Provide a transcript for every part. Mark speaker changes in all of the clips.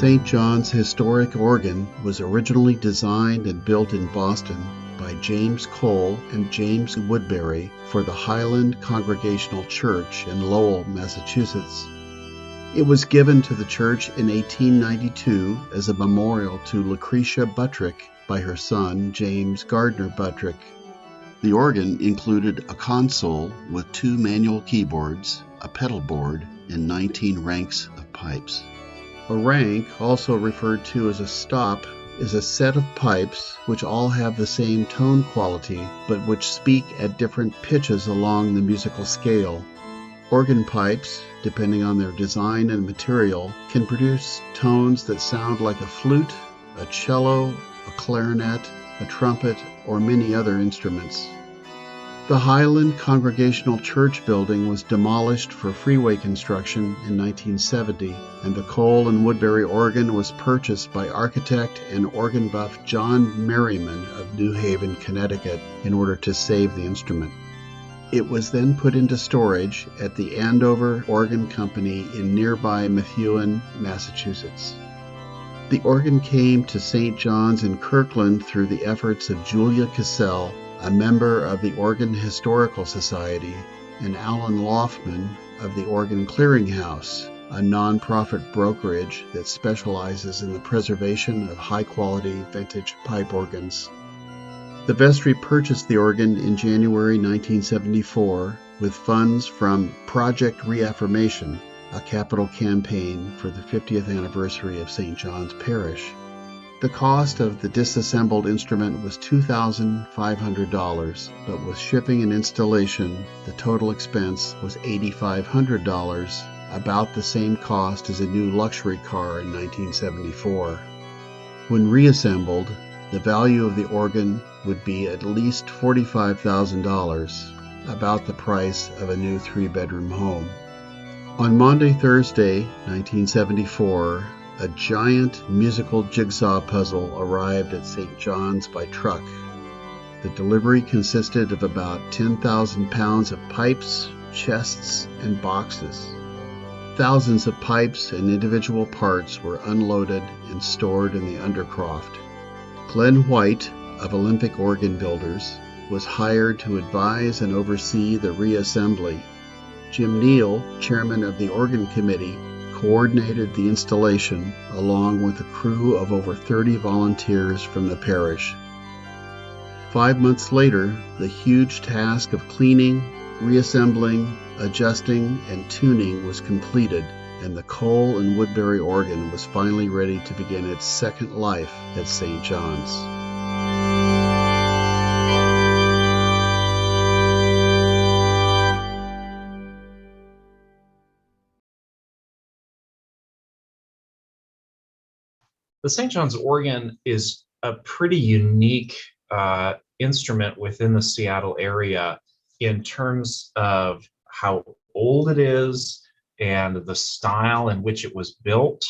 Speaker 1: St. John's historic organ was originally designed and built in Boston by James Cole and James Woodberry for the Highland Congregational Church in Lowell, Massachusetts. It was given to the church in 1892 as a memorial to Lucretia Buttrick by her son, James Gardner Buttrick. The organ included a console with 2 manual keyboards, a pedal board, and 19 ranks of pipes. A rank, also referred to as a stop, is a set of pipes which all have the same tone quality, but which speak at different pitches along the musical scale. Organ pipes, depending on their design and material, can produce tones that sound like a flute, a cello, a clarinet, a trumpet, or many other instruments. The Highland Congregational Church building was demolished for freeway construction in 1970, and the Cole and Woodberry organ was purchased by architect and organ buff John Merriman of New Haven, Connecticut, in order to save the instrument. It was then put into storage at the Andover Organ Company in nearby Methuen, Massachusetts. The organ came to St. John's in Kirkland through the efforts of Julia Cassell, a member of the Organ Historical Society, and Alan Loftman of the Organ Clearinghouse, a non-profit brokerage that specializes in the preservation of high-quality vintage pipe organs. The vestry purchased the organ in January 1974 with funds from Project Reaffirmation, a capital campaign for the 50th anniversary of St. John's Parish. The cost of the disassembled instrument was $2,500, but with shipping and installation, the total expense was $8,500, about the same cost as a new luxury car in 1974. When reassembled, the value of the organ would be at least $45,000, about the price of a new 3-bedroom home. On Maundy Thursday, 1974, a giant musical jigsaw puzzle arrived at St. John's by truck. The delivery consisted of about 10,000 pounds of pipes, chests, and boxes. Thousands of pipes and individual parts were unloaded and stored in the undercroft. Glenn White, of Olympic Organ Builders, was hired to advise and oversee the reassembly. Jim Neal, chairman of the organ committee, coordinated the installation along with a crew of over 30 volunteers from the parish. 5 months later, the huge task of cleaning, reassembling, adjusting, and tuning was completed, and the Cole and Woodberry organ was finally ready to begin its second life at St. John's.
Speaker 2: The St. John's organ is a pretty unique instrument within the Seattle area in terms of how old it is and the style in which it was built.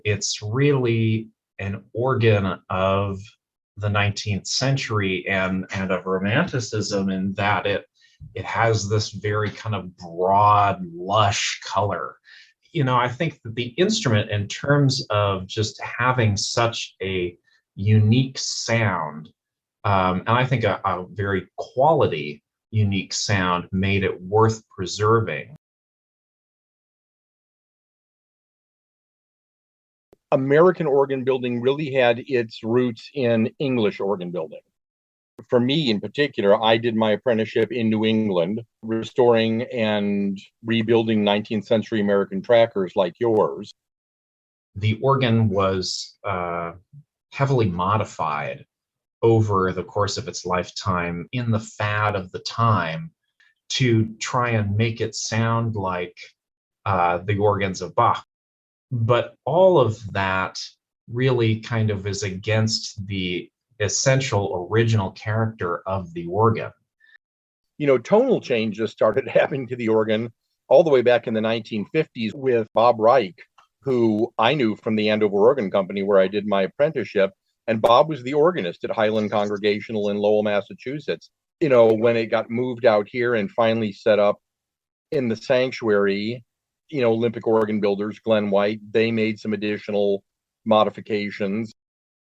Speaker 2: It's really an organ of the 19th century and of Romanticism in that it has this very kind of broad, lush color. I think that the instrument, in terms of just having such a unique sound, and I think a very quality, unique sound, made it worth preserving.
Speaker 3: American organ building really had its roots in English organ building. For me in particular, I did my apprenticeship in New England, restoring and rebuilding 19th century American trackers like yours.
Speaker 2: The organ was heavily modified over the course of its lifetime in the fad of the time to try and make it sound like the organs of Bach. But all of that really kind of is against the essential original character of the organ.
Speaker 3: Tonal changes started happening to the organ all the way back in the 1950s with Bob Reich, who I knew from the Andover Organ Company where I did my apprenticeship. And Bob was the organist at Highland Congregational in Lowell, Massachusetts. When it got moved out here and finally set up in the sanctuary, Olympic Organ Builders, Glenn White, they made some additional modifications.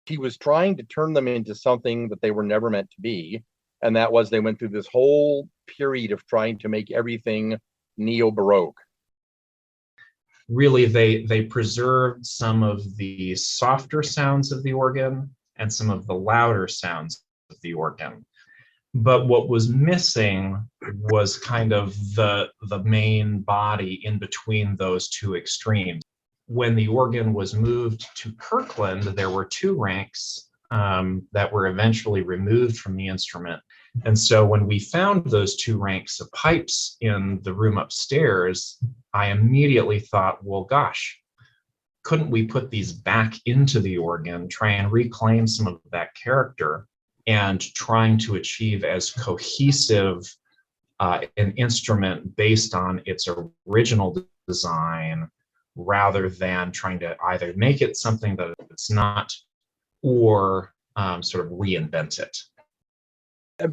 Speaker 3: He was trying to turn them into something that they were never meant to be. And that was they went through this whole period of trying to make everything neo-Baroque.
Speaker 2: Really, they preserved some of the softer sounds of the organ and some of the louder sounds of the organ. But what was missing was kind of the main body in between those two extremes. When the organ was moved to Kirkland, there were two ranks that were eventually removed from the instrument. And so when we found those two ranks of pipes in the room upstairs, I immediately thought, well, gosh, couldn't we put these back into the organ, try and reclaim some of that character, and trying to achieve as cohesive an instrument based on its original design, rather than trying to either make it something that it's not or sort of reinvent it.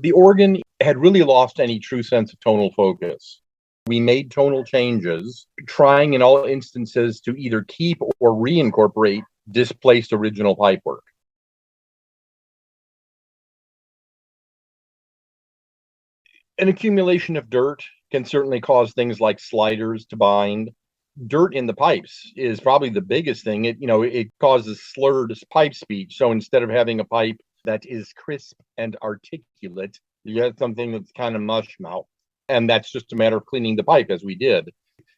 Speaker 3: The organ had really lost any true sense of tonal focus. We made tonal changes, trying in all instances to either keep or reincorporate displaced original pipework. An accumulation of dirt can certainly cause things like sliders to bind. Dirt in the pipes is probably the biggest thing. It causes slurred pipe speech. So instead of having a pipe that is crisp and articulate, you have something that's kind of mush mouth. And that's just a matter of cleaning the pipe, as we did.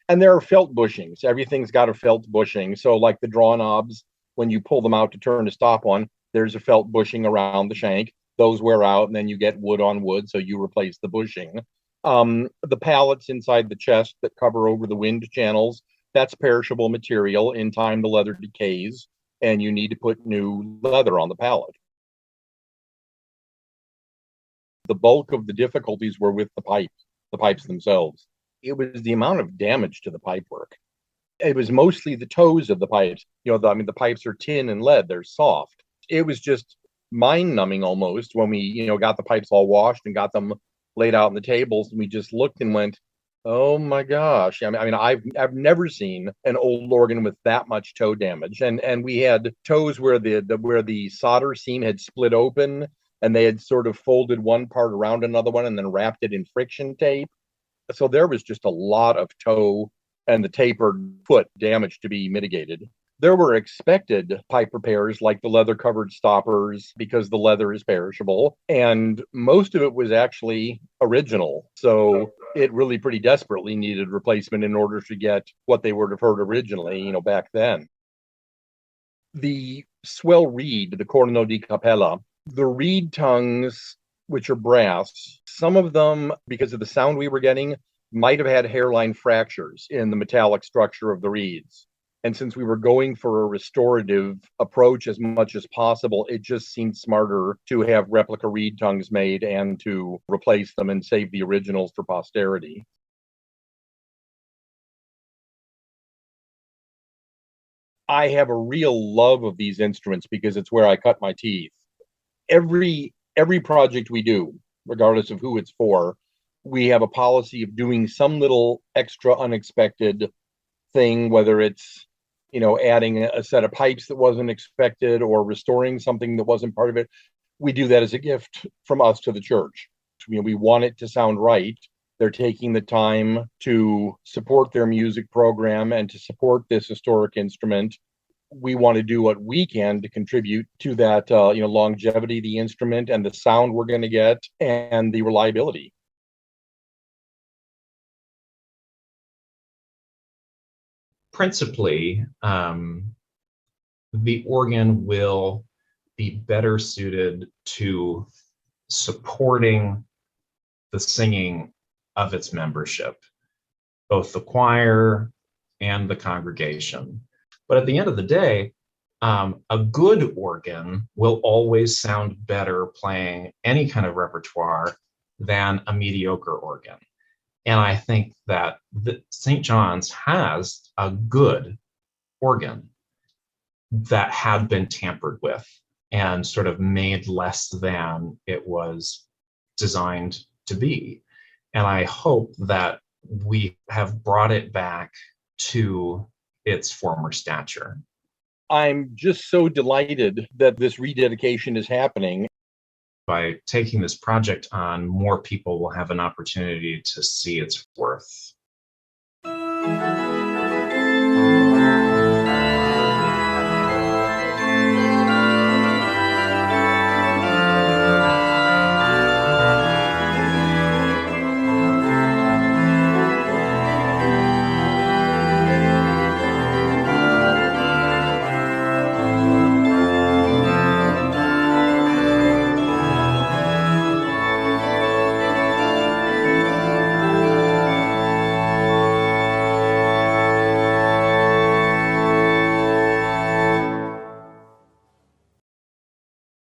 Speaker 3: And there are felt bushings. Everything's got a felt bushing. So like the draw knobs, when you pull them out to turn to stop one, there's a felt bushing around the shank. Those wear out, and then you get wood on wood, so you replace the bushing. The pallets inside the chest that cover over the wind channels, that's perishable material. In time, the leather decays, and you need to put new leather on the pallet. The bulk of the difficulties were with the pipes themselves. It was the amount of damage to the pipework. It was mostly the toes of the pipes. The pipes are tin and lead, they're soft. It was just mind-numbing almost when we, got the pipes all washed and got them laid out on the tables, and we just looked and went, oh my gosh. I've never seen an old organ with that much toe damage. And we had toes where the solder seam had split open, and they had sort of folded one part around another one and then wrapped it in friction tape. So there was just a lot of toe and the tapered foot damage to be mitigated. There were expected pipe repairs like the leather covered stoppers, because the leather is perishable, and most of it was actually original. So it really pretty desperately needed replacement in order to get what they would have heard originally, back then. The swell reed, the corno di capella, the reed tongues, which are brass, some of them, because of the sound we were getting, might have had hairline fractures in the metallic structure of the reeds. And since we were going for a restorative approach as much as possible, it just seemed smarter to have replica reed tongues made and to replace them and save the originals for posterity. I have a real love of these instruments because it's where I cut my teeth. Every project we do, regardless of who it's for, we have a policy of doing some little extra unexpected thing, whether it's adding a set of pipes that wasn't expected or restoring something that wasn't part of it. We do that as a gift from us to the church. We want it to sound right. They're taking the time to support their music program and to support this historic instrument. We want to do what we can to contribute to that, longevity of the instrument and the sound we're going to get and the reliability.
Speaker 2: Principally, the organ will be better suited to supporting the singing of its membership, both the choir and the congregation. But at the end of the day, a good organ will always sound better playing any kind of repertoire than a mediocre organ. And I think that St. John's has a good organ that had been tampered with and sort of made less than it was designed to be. And I hope that we have brought it back to its former stature.
Speaker 3: I'm just so delighted that this rededication is happening.
Speaker 2: By taking this project on, more people will have an opportunity to see its worth.